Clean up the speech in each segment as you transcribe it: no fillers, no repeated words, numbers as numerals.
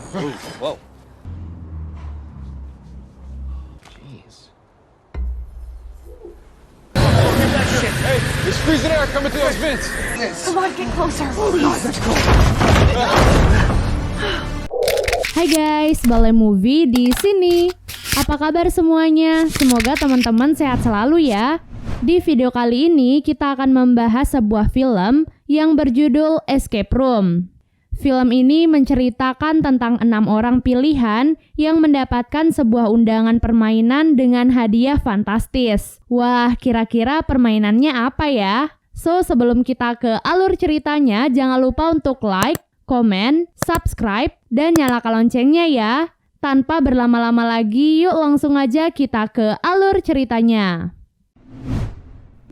Whoa. Jeez. Hey, there's freezing air coming through those vents. Come on, get closer. Please. Hai guys, Balai Movie di sini. Apa kabar semuanya? Semoga teman-teman sehat selalu ya. Di video kali ini kita akan membahas sebuah film yang berjudul Escape Room. Film ini menceritakan tentang 6 orang pilihan yang mendapatkan sebuah undangan permainan dengan hadiah fantastis. Wah, kira-kira permainannya apa ya? So, sebelum kita ke alur ceritanya, jangan lupa untuk like, komen, subscribe, dan nyalakan loncengnya ya. Tanpa berlama-lama lagi, yuk langsung aja kita ke alur ceritanya.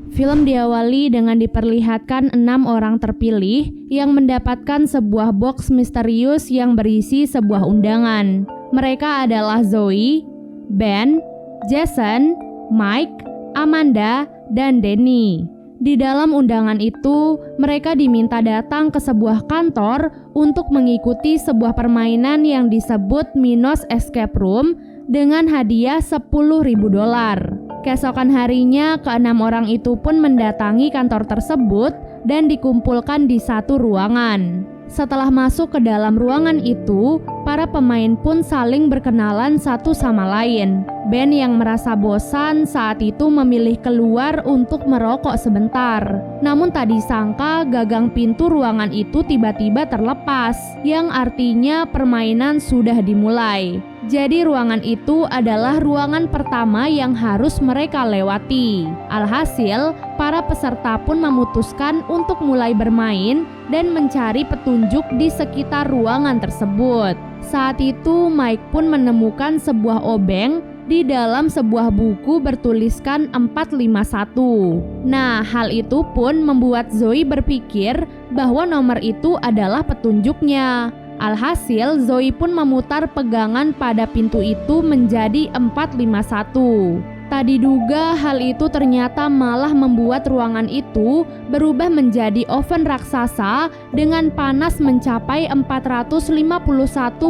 Film diawali dengan diperlihatkan 6 orang terpilih yang mendapatkan sebuah box misterius yang berisi sebuah undangan. Mereka adalah Zoe, Ben, Jason, Mike, Amanda, dan Danny. Di dalam undangan itu, mereka diminta datang ke sebuah kantor untuk mengikuti sebuah permainan yang disebut Minos Escape Room dengan hadiah $10.000. Keesokan harinya, ke-6 orang itu pun mendatangi kantor tersebut dan dikumpulkan di satu ruangan. Setelah masuk ke dalam ruangan itu, para pemain pun saling berkenalan satu sama lain. Ben yang merasa bosan saat itu memilih keluar untuk merokok sebentar. Namun tak disangka gagang pintu ruangan itu tiba-tiba terlepas, yang artinya permainan sudah dimulai. Jadi ruangan itu adalah ruangan pertama yang harus mereka lewati. Alhasil, para peserta pun memutuskan untuk mulai bermain dan mencari petunjuk di sekitar ruangan tersebut. Saat itu, Mike pun menemukan sebuah obeng di dalam sebuah buku bertuliskan 451. Nah, hal itu pun membuat Zoe berpikir bahwa nomor itu adalah petunjuknya. Alhasil, Zoe pun memutar pegangan pada pintu itu menjadi 451. Tak diduga hal itu ternyata malah membuat ruangan itu berubah menjadi oven raksasa dengan panas mencapai 451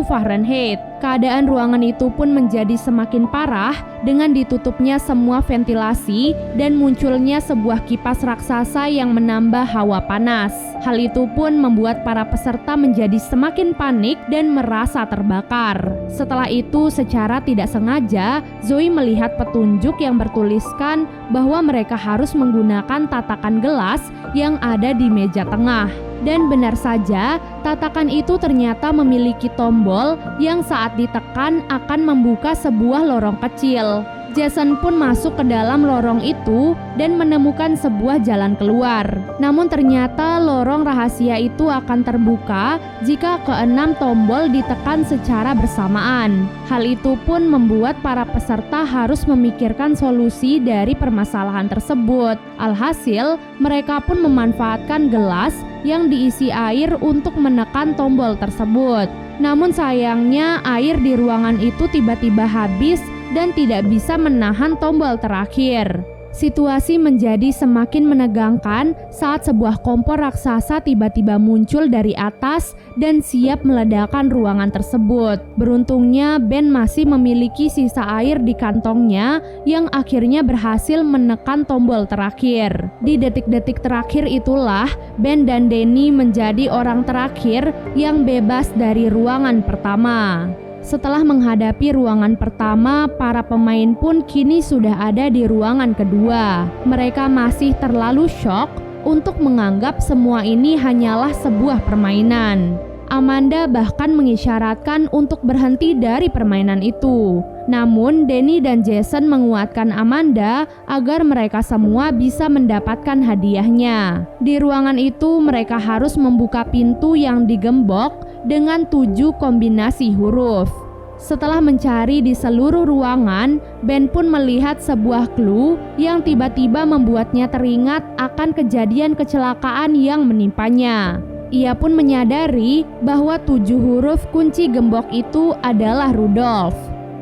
Fahrenheit. Keadaan ruangan itu pun menjadi semakin parah dengan ditutupnya semua ventilasi dan munculnya sebuah kipas raksasa yang menambah hawa panas. Hal itu pun membuat para peserta menjadi semakin panik dan merasa terbakar. Setelah itu, secara tidak sengaja, Zoe melihat petunjuk yang bertuliskan bahwa mereka harus menggunakan tatakan gelas yang ada di meja tengah. Dan benar saja, tatakan itu ternyata memiliki tombol yang saat ditekan akan membuka sebuah lorong kecil. Jason pun masuk ke dalam lorong itu dan menemukan sebuah jalan keluar. Namun ternyata lorong rahasia itu akan terbuka jika ke-6 tombol ditekan secara bersamaan. Hal itu pun membuat para peserta harus memikirkan solusi dari permasalahan tersebut. Alhasil, mereka pun memanfaatkan gelas yang diisi air untuk menekan tombol tersebut. Namun sayangnya air di ruangan itu tiba-tiba habis dan tidak bisa menahan tombol terakhir. Situasi menjadi semakin menegangkan saat sebuah kompor raksasa tiba-tiba muncul dari atas dan siap meledakkan ruangan tersebut. Beruntungnya Ben masih memiliki sisa air di kantongnya yang akhirnya berhasil menekan tombol terakhir. Di detik-detik terakhir itulah Ben dan Danny menjadi orang terakhir yang bebas dari ruangan pertama. Setelah menghadapi ruangan pertama, para pemain pun kini sudah ada di ruangan kedua. Mereka masih terlalu syok untuk menganggap semua ini hanyalah sebuah permainan. Amanda bahkan mengisyaratkan untuk berhenti dari permainan itu. Namun, Danny dan Jason menguatkan Amanda agar mereka semua bisa mendapatkan hadiahnya. Di ruangan itu, mereka harus membuka pintu yang digembok dengan 7 kombinasi huruf. Setelah mencari di seluruh ruangan, Ben pun melihat sebuah clue yang tiba-tiba membuatnya teringat akan kejadian kecelakaan yang menimpanya. Ia pun menyadari bahwa 7 huruf kunci gembok itu adalah Rudolph.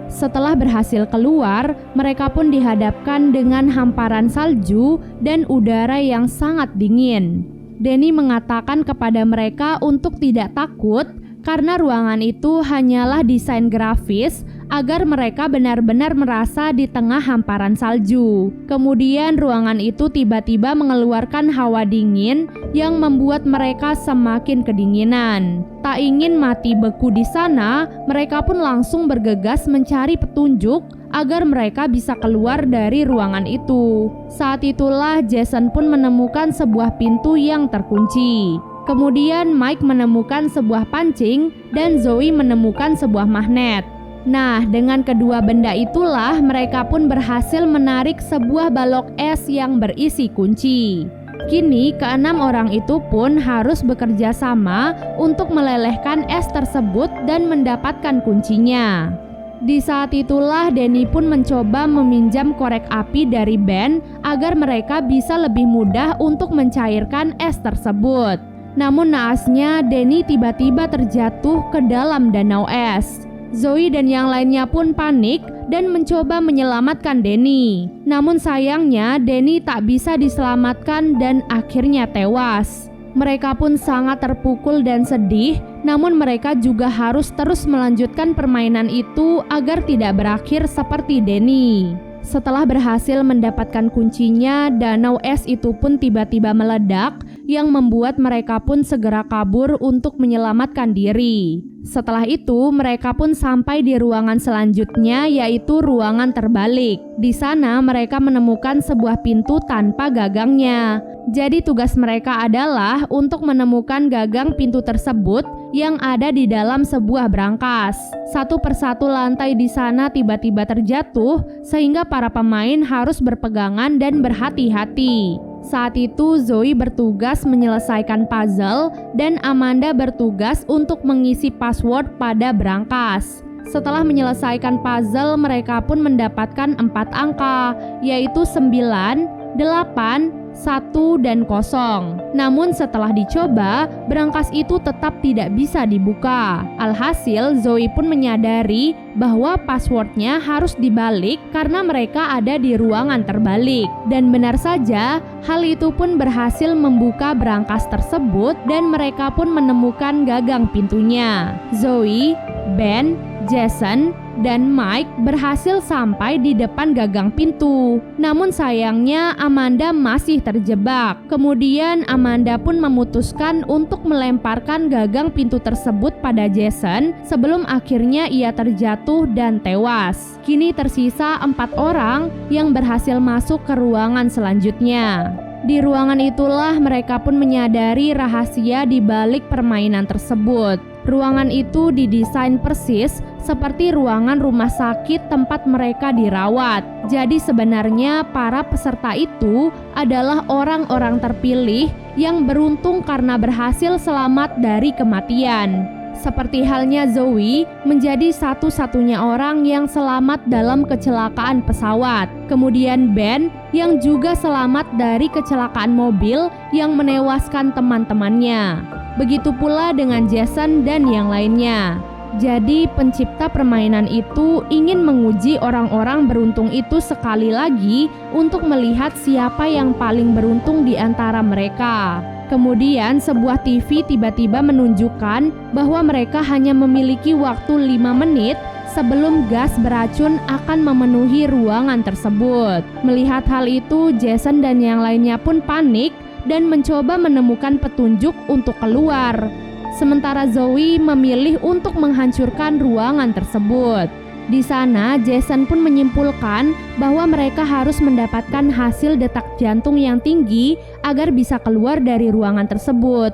Setelah berhasil keluar, mereka pun dihadapkan dengan hamparan salju dan udara yang sangat dingin. Danny mengatakan kepada mereka untuk tidak takut karena ruangan itu hanyalah desain grafis agar mereka benar-benar merasa di tengah hamparan salju. Kemudian ruangan itu tiba-tiba mengeluarkan hawa dingin yang membuat mereka semakin kedinginan. Tak ingin mati beku di sana, mereka pun langsung bergegas mencari petunjuk agar mereka bisa keluar dari ruangan itu. Saat itulah Jason pun menemukan sebuah pintu yang terkunci. Kemudian Mike menemukan sebuah pancing dan Zoe menemukan sebuah magnet. Nah, dengan kedua benda itulah mereka pun berhasil menarik sebuah balok es yang berisi kunci. Kini keenam orang itu pun harus bekerja sama untuk melelehkan es tersebut dan mendapatkan kuncinya. Di saat itulah Danny pun mencoba meminjam korek api dari Ben agar mereka bisa lebih mudah untuk mencairkan es tersebut. Namun naasnya Danny tiba-tiba terjatuh ke dalam danau es. Zoe dan yang lainnya pun panik dan mencoba menyelamatkan Danny. Namun sayangnya Danny tak bisa diselamatkan dan akhirnya tewas. Mereka pun sangat terpukul dan sedih, namun mereka juga harus terus melanjutkan permainan itu agar tidak berakhir seperti Danny. Setelah berhasil mendapatkan kuncinya, danau es itu pun tiba-tiba meledak yang membuat mereka pun segera kabur untuk menyelamatkan diri. Setelah itu, mereka pun sampai di ruangan selanjutnya, yaitu ruangan terbalik. Di sana, mereka menemukan sebuah pintu tanpa gagangnya. Jadi tugas mereka adalah untuk menemukan gagang pintu tersebut yang ada di dalam sebuah brankas. Satu persatu lantai di sana tiba-tiba terjatuh, sehingga para pemain harus berpegangan dan berhati-hati. Saat itu Zoe bertugas menyelesaikan puzzle dan Amanda bertugas untuk mengisi password pada brankas. Setelah menyelesaikan puzzle, mereka pun mendapatkan 4 angka, yaitu 9, 8, 1, dan 0. Namun setelah dicoba, brankas itu tetap tidak bisa dibuka. Alhasil, Zoe pun menyadari bahwa passwordnya harus dibalik karena mereka ada di ruangan terbalik. Dan benar saja, hal itu pun berhasil membuka brankas tersebut dan mereka pun menemukan gagang pintunya. Zoe, Ben, Jason, dan Mike berhasil sampai di depan gagang pintu. Namun sayangnya Amanda masih terjebak. Kemudian Amanda pun memutuskan untuk melemparkan gagang pintu tersebut pada Jason sebelum akhirnya ia terjatuh dan tewas. Kini tersisa 4 orang yang berhasil masuk ke ruangan selanjutnya. Di ruangan itulah mereka pun menyadari rahasia di balik permainan tersebut. Ruangan itu didesain persis seperti ruangan rumah sakit tempat mereka dirawat. Jadi sebenarnya para peserta itu adalah orang-orang terpilih yang beruntung karena berhasil selamat dari kematian. Seperti halnya Zoe menjadi satu-satunya orang yang selamat dalam kecelakaan pesawat. Kemudian Ben yang juga selamat dari kecelakaan mobil yang menewaskan teman-temannya. Begitu pula dengan Jason dan yang lainnya. Jadi pencipta permainan itu ingin menguji orang-orang beruntung itu sekali lagi untuk melihat siapa yang paling beruntung di antara mereka. Kemudian sebuah TV tiba-tiba menunjukkan bahwa mereka hanya memiliki waktu 5 menit sebelum gas beracun akan memenuhi ruangan tersebut. Melihat hal itu, Jason dan yang lainnya pun panik dan mencoba menemukan petunjuk untuk keluar. Sementara Zoe memilih untuk menghancurkan ruangan tersebut. Di sana, Jason pun menyimpulkan bahwa mereka harus mendapatkan hasil detak jantung yang tinggi agar bisa keluar dari ruangan tersebut.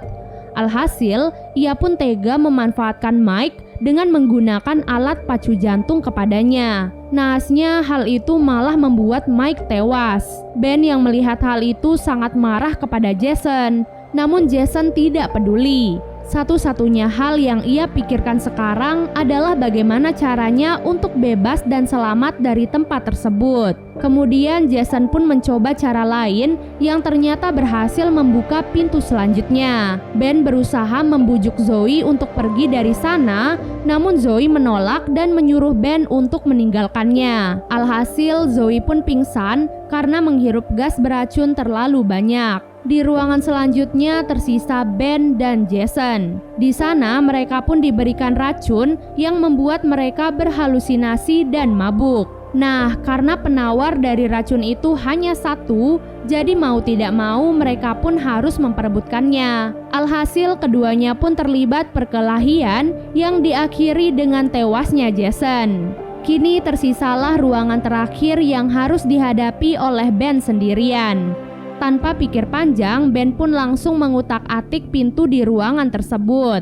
Alhasil, ia pun tega memanfaatkan Mike dengan menggunakan alat pacu jantung kepadanya. Naasnya, hal itu malah membuat Mike tewas. Ben yang melihat hal itu sangat marah kepada Jason, namun Jason tidak peduli. Satu-satunya hal yang ia pikirkan sekarang adalah bagaimana caranya untuk bebas dan selamat dari tempat tersebut. Kemudian Jason pun mencoba cara lain yang ternyata berhasil membuka pintu selanjutnya. Ben berusaha membujuk Zoe untuk pergi dari sana, namun Zoe menolak dan menyuruh Ben untuk meninggalkannya. Alhasil Zoe pun pingsan karena menghirup gas beracun terlalu banyak. Di ruangan selanjutnya tersisa Ben dan Jason. Di sana mereka pun diberikan racun yang membuat mereka berhalusinasi dan mabuk. Nah, karena penawar dari racun itu hanya satu, jadi mau tidak mau mereka pun harus memperebutkannya. Alhasil keduanya pun terlibat perkelahian yang diakhiri dengan tewasnya Jason. Kini tersisalah ruangan terakhir yang harus dihadapi oleh Ben sendirian. Tanpa pikir panjang, Ben pun langsung mengutak-atik pintu di ruangan tersebut.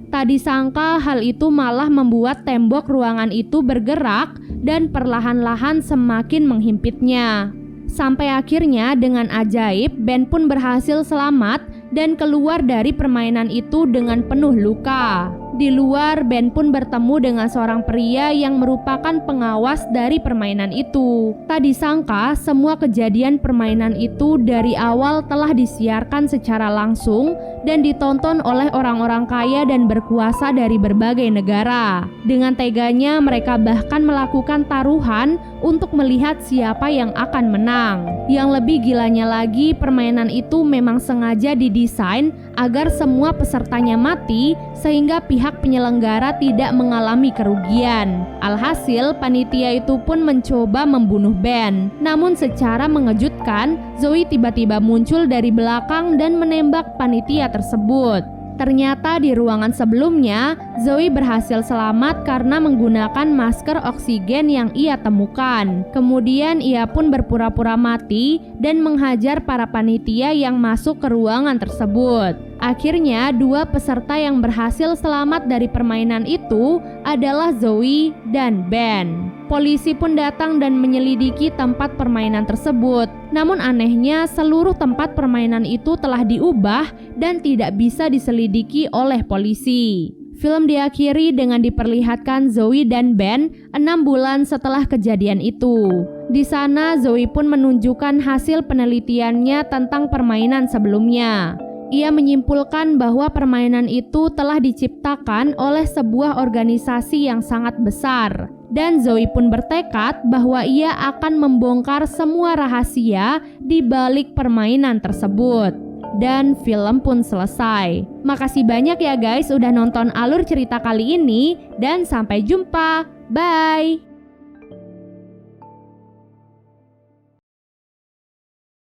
Tak disangka hal itu malah membuat tembok ruangan itu bergerak dan perlahan-lahan semakin menghimpitnya. Sampai akhirnya dengan ajaib Ben pun berhasil selamat dan keluar dari permainan itu dengan penuh luka. Di luar, Ben pun bertemu dengan seorang pria yang merupakan pengawas dari permainan itu. Tak disangka semua kejadian permainan itu dari awal telah disiarkan secara langsung dan ditonton oleh orang-orang kaya dan berkuasa dari berbagai negara. Dengan teganya mereka bahkan melakukan taruhan untuk melihat siapa yang akan menang. Yang lebih gilanya lagi, permainan itu memang sengaja didesain agar semua pesertanya mati sehingga pihak penyelenggara tidak mengalami kerugian. Alhasil, panitia itu pun mencoba membunuh Ben. Namun secara mengejutkan, Zoe tiba-tiba muncul dari belakang dan menembak panitia tersebut. Ternyata di ruangan sebelumnya, Zoe berhasil selamat karena menggunakan masker oksigen yang ia temukan. Kemudian ia pun berpura-pura mati dan menghajar para panitia yang masuk ke ruangan tersebut. Akhirnya, dua peserta yang berhasil selamat dari permainan itu adalah Zoe dan Ben. Polisi pun datang dan menyelidiki tempat permainan tersebut. Namun anehnya, seluruh tempat permainan itu telah diubah dan tidak bisa diselidiki oleh polisi. Film diakhiri dengan diperlihatkan Zoe dan Ben 6 bulan setelah kejadian itu. Di sana, Zoe pun menunjukkan hasil penelitiannya tentang permainan sebelumnya. Ia menyimpulkan bahwa permainan itu telah diciptakan oleh sebuah organisasi yang sangat besar. Dan Zoe pun bertekad bahwa ia akan membongkar semua rahasia di balik permainan tersebut. Dan film pun selesai. Makasih banyak ya guys udah nonton alur cerita kali ini dan sampai jumpa. Bye!